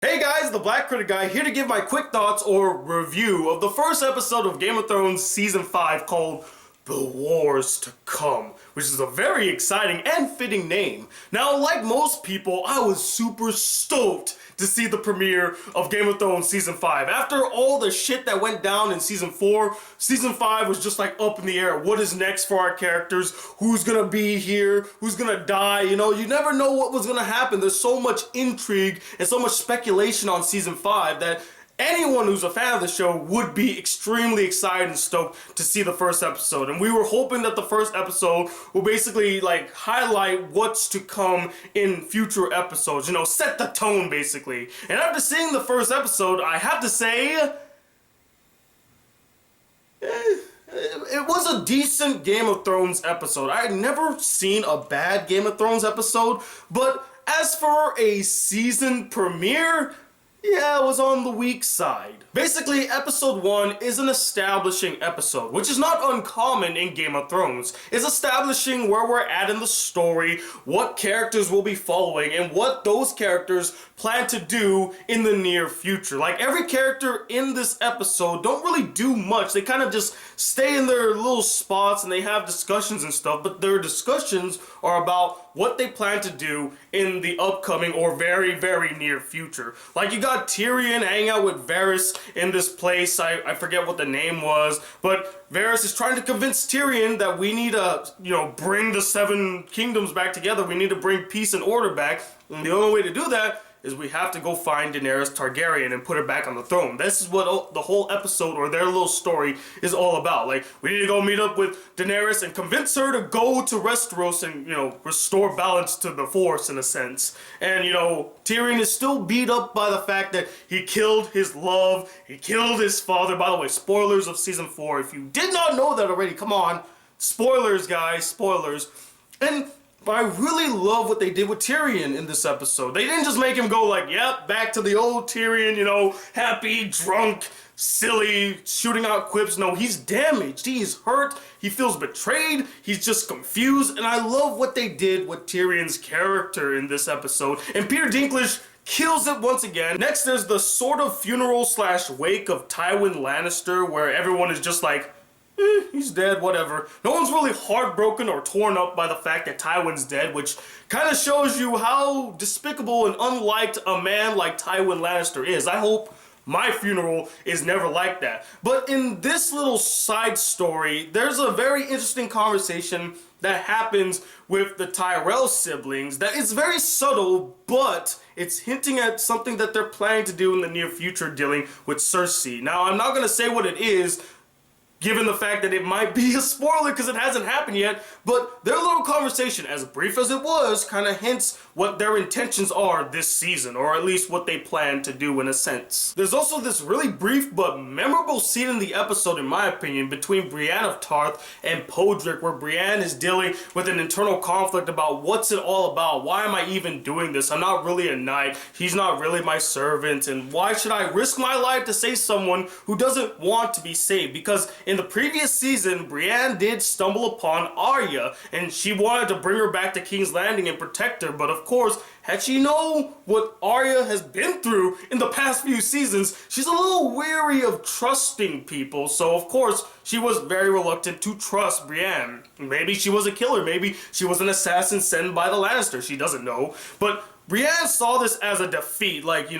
Hey guys, the Black Critic Guy here to give my quick thoughts or review of the first episode of Game of Thrones Season 5 called The Wars to Come, which is a very exciting and fitting name. Now, like most people, I was super stoked to see the premiere of Game of Thrones Season 5. After all the shit that went down in Season 4, Season 5 was just like up in the air. What is next for our characters? Who's gonna be here? Who's gonna die? You know, you never know what was gonna happen. There's so much intrigue and so much speculation on Season 5 that anyone who's a fan of the show would be extremely excited and stoked to see the first episode. And we were hoping that the first episode will basically like highlight what's to come in future episodes, you know, set the tone basically. And after seeing the first episode, I have to say, it was a decent Game of Thrones episode. I had never seen a bad Game of Thrones episode, but as for a season premiere, yeah, it was on the weak side. Basically, episode 1 is an establishing episode, which is not uncommon in Game of Thrones. It's establishing where we're at in the story, what characters we'll be following, and what those characters plan to do in the near future. Like, every character in this episode don't really do much. They kind of just stay in their little spots and they have discussions and stuff, but their discussions are about what they plan to do in the upcoming or very, very near future. Like, you got Tyrion hanging out with Varys in this place. I forget what the name was, but Varys is trying to convince Tyrion that we need to, bring the Seven Kingdoms back together. We need to bring peace and order back. And the only way to do that is we have to go find Daenerys Targaryen and put her back on the throne. This is what the whole episode or their little story is all about. Like, we need to go meet up with Daenerys and convince her to go to Westeros and, restore balance to the Force in a sense. And, Tyrion is still beat up by the fact that he killed his love, he killed his father. By the way, spoilers of Season 4. If you did not know that already, come on. Spoilers, guys, spoilers. And I really love what they did with Tyrion in this episode. They didn't just make him go like, yep, back to the old Tyrion, happy, drunk, silly, shooting out quips. No, he's damaged. He's hurt. He feels betrayed. He's just confused. And I love what they did with Tyrion's character in this episode. And Peter Dinklage kills it once again. Next, there's the sort of funeral / wake of Tywin Lannister, where everyone is just like, he's dead, whatever. No one's really heartbroken or torn up by the fact that Tywin's dead, which kind of shows you how despicable and unliked a man like Tywin Lannister is. I hope my funeral is never like that. But in this little side story, there's a very interesting conversation that happens with the Tyrell siblings that is very subtle, but it's hinting at something that they're planning to do in the near future dealing with Cersei. Now, I'm not going to say what it is, given the fact that it might be a spoiler because it hasn't happened yet, but their little conversation, as brief as it was, kind of hints what their intentions are this season, or at least what they plan to do in a sense. There's also this really brief but memorable scene in the episode, in my opinion, between Brienne of Tarth and Podrick, where Brienne is dealing with an internal conflict about what's it all about, why am I even doing this, I'm not really a knight, he's not really my servant, and why should I risk my life to save someone who doesn't want to be saved? Because in the previous season, Brienne did stumble upon Arya, and she wanted to bring her back to King's Landing and protect her, but of course, had she known what Arya has been through in the past few seasons, she's a little weary of trusting people, so of course, she was very reluctant to trust Brienne. Maybe she was a killer, maybe she was an assassin sent by the Lannisters, she doesn't know, but Brienne saw this as a defeat, like,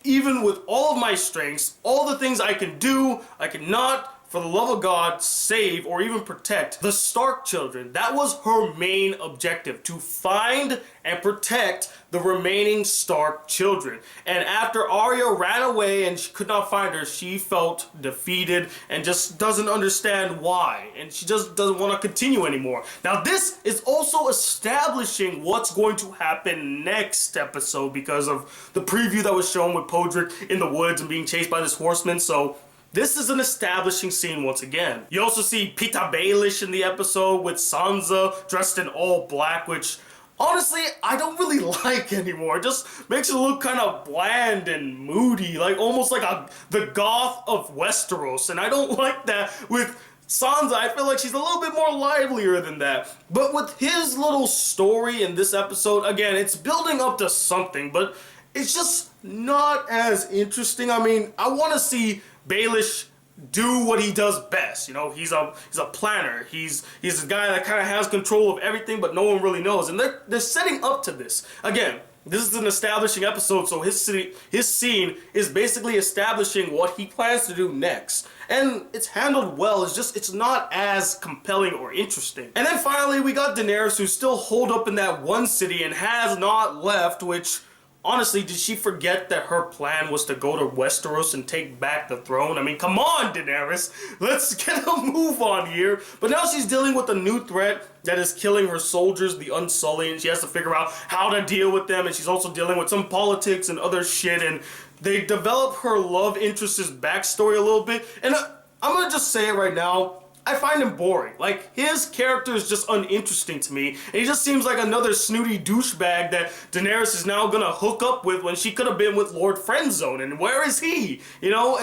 even with all of my strengths, all the things I can do, I cannot, for the love of God, save or even protect the Stark children. That was her main objective, to find and protect the remaining Stark children. And after Arya ran away and she could not find her, she felt defeated and just doesn't understand why. And she just doesn't want to continue anymore. Now this is also establishing what's going to happen next episode because of the preview that was shown with Podrick in the woods and being chased by this horseman. So this is an establishing scene once again. You also see Peter Baelish in the episode with Sansa dressed in all black, which honestly, I don't really like anymore. It just makes it look kind of bland and moody, like almost like the goth of Westeros, and I don't like that with Sansa. I feel like she's a little bit more livelier than that. But with his little story in this episode, again, it's building up to something, but it's just not as interesting. I mean, I want to see Baelish do what he does best. You know, he's a planner. He's a guy that kind of has control of everything, but no one really knows. And they're setting up to this. Again, this is an establishing episode, so his scene is basically establishing what he plans to do next. And it's handled well, it's not as compelling or interesting. And then finally, we got Daenerys, who's still holed up in that one city and has not left, which, honestly, did she forget that her plan was to go to Westeros and take back the throne? I mean, come on, Daenerys. Let's get a move on here. But now she's dealing with a new threat that is killing her soldiers, the Unsullied, and she has to figure out how to deal with them. And she's also dealing with some politics and other shit. And they develop her love interest's backstory a little bit. And I'm going to just say it right now. I find him boring. Like, his character is just uninteresting to me. And he just seems like another snooty douchebag that Daenerys is now gonna hook up with when she could have been with Lord Friendzone. And where is he? You know,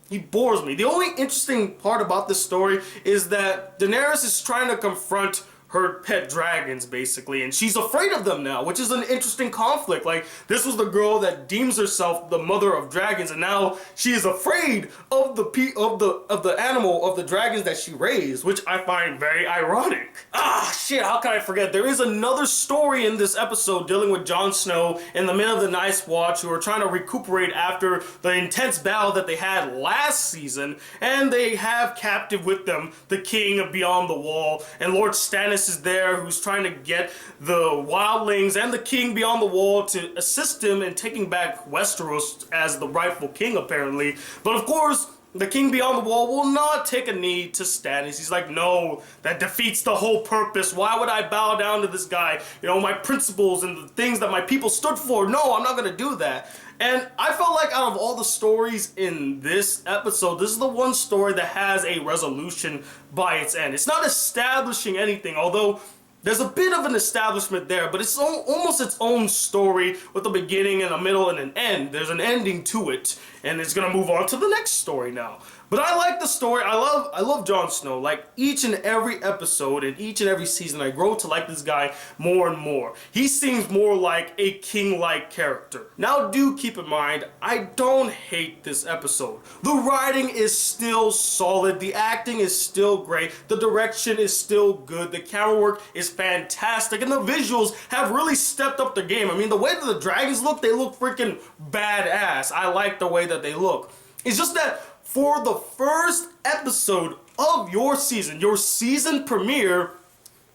he bores me. The only interesting part about this story is that Daenerys is trying to confront her pet dragons, basically, and she's afraid of them now, which is an interesting conflict. Like, this was the girl that deems herself the mother of dragons, and now she is afraid of the animal of the dragons that she raised, which I find very ironic. Ah, shit, how can I forget? There is another story in this episode dealing with Jon Snow and the Men of the Night's Watch, who are trying to recuperate after the intense battle that they had last season, and they have captive with them the King of Beyond the Wall, and Lord Stannis is there, who's trying to get the wildlings and the King Beyond the Wall to assist him in taking back Westeros as the rightful king, apparently. But of course, the King Beyond the Wall will not take a knee to Stannis. He's like, no, that defeats the whole purpose. Why would I bow down to this guy? You know, my principles and the things that my people stood for. No, I'm not going to do that. And I felt like out of all the stories in this episode, this is the one story that has a resolution by its end. It's not establishing anything, although there's a bit of an establishment there, but it's almost its own story with a beginning and a middle and an end. There's an ending to it, and it's gonna move on to the next story now. But I like the story. I love Jon Snow. Like, each and every episode and each and every season, I grow to like this guy more and more. He seems more like a king-like character. Now, do keep in mind, I don't hate this episode. The writing is still solid. The acting is still great. The direction is still good. The camera work is fantastic. And the visuals have really stepped up the game. I mean, the way that the dragons look, they look freaking badass. I like the way that they look. It's just that for the first episode of your season premiere,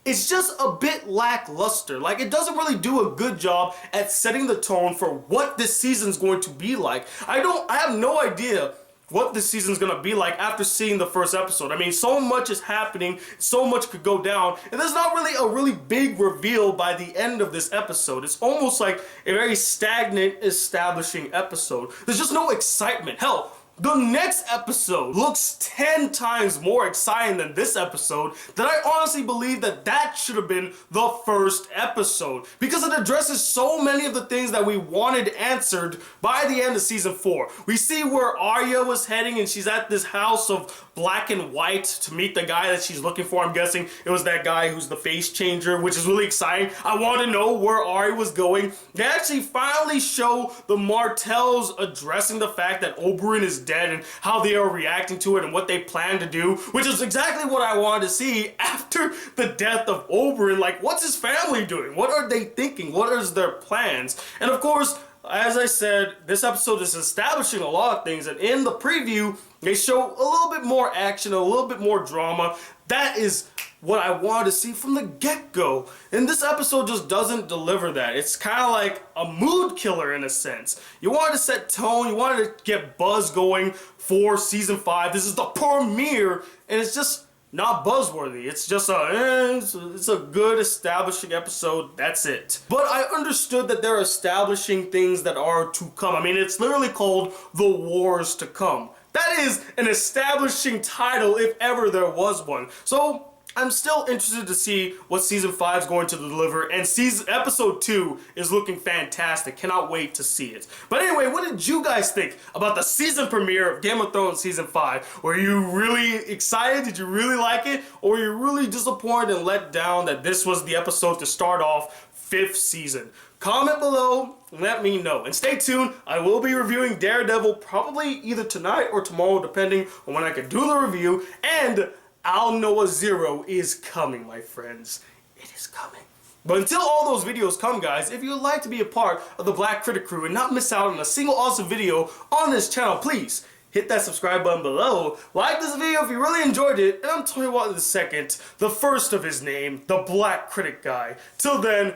it's just a bit lackluster. Like, it doesn't really do a good job at setting the tone for what this season's going to be like. I have no idea what this season's gonna be like after seeing the first episode. I mean, so much is happening, so much could go down, and there's not really a really big reveal by the end of this episode. It's almost like a very stagnant establishing episode. There's just no excitement. Hell, the next episode looks 10 times more exciting than this episode, that I honestly believe that should have been the first episode, because it addresses so many of the things that we wanted answered by the end of season 4. We see where Arya was heading, and she's at this house of black and white to meet the guy that she's looking for. I'm guessing it was that guy who's the face changer, which is really exciting. I want to know where Arya was going. They actually finally show the Martells addressing the fact that Oberyn is dead and how they are reacting to it and what they plan to do, which is exactly what I wanted to see after the death of Oberyn. Like, what's his family doing? What are they thinking? What is their plans? And of course, as I said, this episode is establishing a lot of things, and in the preview, they show a little bit more action, a little bit more drama. That is what I wanted to see from the get-go. And this episode just doesn't deliver that. It's kind of like a mood killer in a sense. You wanted to set tone, you wanted to get buzz going for season 5. This is the premiere, and it's just not buzzworthy. It's just it's a good establishing episode. That's it. But I understood that they're establishing things that are to come. I mean, it's literally called The Wars to Come. That is an establishing title if ever there was one. So I'm still interested to see what season 5 is going to deliver, and episode 2 is looking fantastic. Cannot wait to see it. But anyway, what did you guys think about the season premiere of Game of Thrones season 5? Were you really excited? Did you really like it? Or were you really disappointed and let down that this was the episode to start off 5th season? Comment below, let me know. And stay tuned, I will be reviewing Daredevil probably either tonight or tomorrow, depending on when I can do the review. And I'll Noah Zero is coming, my friends. It is coming. But until all those videos come, guys, if you would like to be a part of the Black Critic crew and not miss out on a single awesome video on this channel, please hit that subscribe button below. Like this video if you really enjoyed it. And I'm telling you what, in a second, the first of his name, the Black Critic Guy. Till then,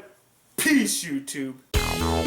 peace, YouTube. No.